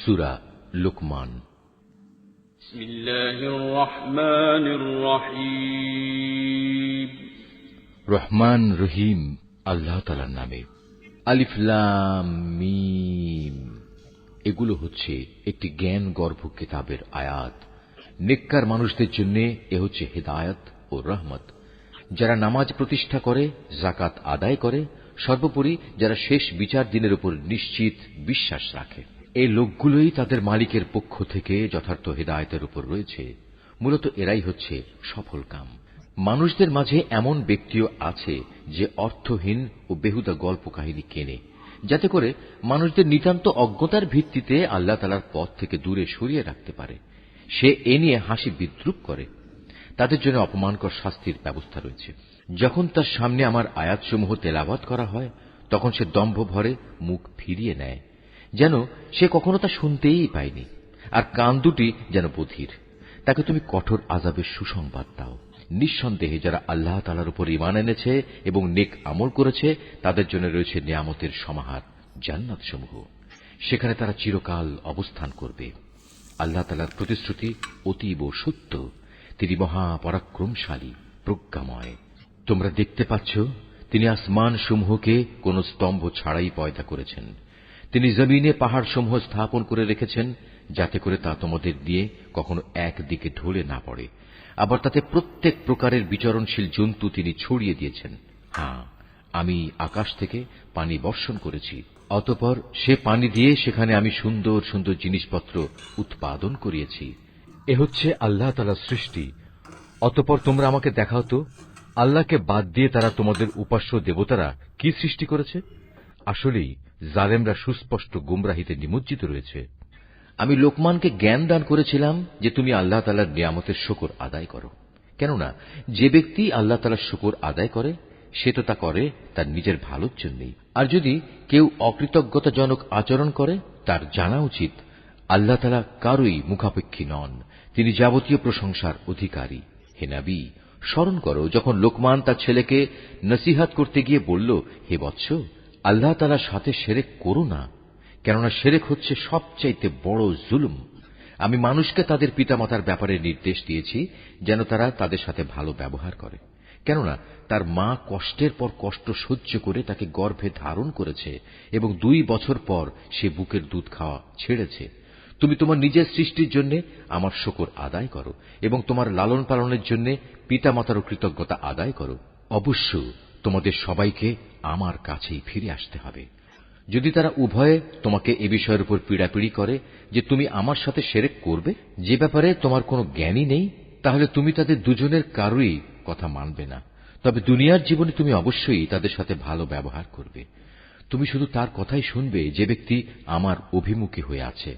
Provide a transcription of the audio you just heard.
সূরা লুকমান। বিসমিল্লাহির রহমানির রহিম। রহমান রহিম আল্লাহ তাআলার নামে। আলিফ লাম মিম। এগুলো হচ্ছে একটি জ্ঞান গর্ভ কিতাবের আয়াত। নেককার মানুষদের জন্য এ হচ্ছে হিদায়াত ও রহমত। যারা নামাজ প্রতিষ্ঠা করে, যাকাত আদায় করে, সর্বোপরি যারা শেষ বিচার দিনের উপর নিশ্চিত বিশ্বাস রাখে, এই লোকগুলোই তাদের মালিকের পক্ষ থেকে যথার্থ হিদায়াতের উপর রয়েছে। মূলত এরাই হচ্ছে সফল কাম। মানুষদের মাঝে এমন ব্যক্তিও আছে যে অর্থহীন ও বেহুদা গল্প কাহিনী কেনে, যাতে করে মানুষদের নিতান্ত অজ্ঞতার ভিত্তিতে আল্লাহ তাআলার পথ থেকে দূরে সরিয়ে রাখতে পারে। সে এ নিয়ে হাসি বিদ্রুপ করে। তাদের জন্য অপমানকর শাস্তির ব্যবস্থা রয়েছে। যখন তার সামনে আমার আয়াতসমূহ তেলাওয়াত করা হয়, তখন সে দম্ভ ভরে মুখ ফিরিয়ে নেয়, যেন সে কখনো তা শুনতেই পায়নি, আর কান দুটি যেন বধির। তাকে তুমি কঠোর আযাবের সুসংবাদ দাও। নিঃসন্দেহে যারা আল্লাহ তাআলার উপর ঈমান এনেছে এবং নেক আমল করেছে, তাদের জন্য রয়েছে নিয়ামতের সমাহার, জান্নাতসমূহ। সেখানে তারা চিরকাল অবস্থান করবে। আল্লাহ তাআলার প্রতিশ্রুতি অতীব সত্য। তিনি মহাপরাক্রমশালী, প্রজ্ঞাময়। তোমরা দেখতে পাচ্ছ, তিনি আসমান সমূহকে কোন স্তম্ভ ছাড়াই পয়দা করেছেন। তিনি জমিনে পাহাড় সমূহ স্থাপন করে রেখেছেন, যাতে করে তা তোমাদের দিয়ে কখনো একদিকে ঢলে না পড়ে। আবার তাতে প্রত্যেক প্রকারের বিচরণশীল জন্তু তিনি ছড়িয়ে দিয়েছেন। হ্যাঁ, আমি আকাশ থেকে পানি বর্ষণ করেছি, অতঃপর সে পানি দিয়ে সেখানে আমি সুন্দর সুন্দর জিনিসপত্র উৎপাদন করিয়েছি। এ হচ্ছে আল্লাহ তাআলার সৃষ্টি। অতঃপর তোমরা আমাকে দেখাও তো, আল্লাহকে বাদ দিয়ে তারা তোমাদের উপাস্য দেবতারা কি সৃষ্টি করেছে। আসলেই জালেমরা সুস্পষ্ট গুমরাহিতে নিমজ্জিত রয়েছে। আমি লোকমানকে জ্ঞান দান করেছিলাম যে তুমি আল্লাহ তাআলার নিয়ামতের শুকর আদায় করো। কেননা যে ব্যক্তি আল্লাহ তাআলার শুকর আদায় করে, সে তো তা করে তার নিজের ভালোর জন্যই। আর যদি কেউ অকৃতজ্ঞতাজনক আচরণ করে, তার জানা উচিত আল্লাহ তাআলা কারোই মুখাপেক্ষী নন, তিনি যাবতীয় প্রশংসার অধিকারী। হে নবী, স্মরণ করো যখন লোকমান তার ছেলেকে নসিহত করতে গিয়ে বলল, হে বৎস, আল্লাহ তাআলার সাথে শিরক করো না, কেননা শিরক হচ্ছে সবচাইতে বড় জুলুম। আমি মানুষকে তাদের পিতামাতার ব্যাপারে নির্দেশ দিয়েছি যেন তারা তাদের সাথে ভালো ব্যবহার করে, কেননা তার মা কষ্টের পর কষ্ট সহ্য করে তাকে গর্ভে ধারণ করেছে এবং 2 বছর পর সে বুকের দুধ খাওয়া ছেড়েছে। তুমি তোমার নিজের সৃষ্টির জন্য আমার শুকর আদায় করো এবং তোমার লালন পালনের জন্য পিতামাতারও কৃতজ্ঞতা আদায় করো। অবশ্য তোমাদের সবাইকে আমার কাছেই ফিরে আসতে হবে। যদি তারা উভয়ে তোমাকে এ বিষয়ের উপর পীড়াপিড়ি করে যে তুমি আমার সাথে শিরক করবে, যে ব্যাপারে তোমার কোনো জ্ঞানই নেই, তাহলে তুমি তাদের দুজনের কারোই কথা মানবে না। তবে দুনিয়ার জীবনে তুমি অবশ্যই তাদের সাথে ভালো ব্যবহার করবে। তুমি শুধু তার কথাই শুনবে যে ব্যক্তি আমার অভিমুখী হয়ে আছে।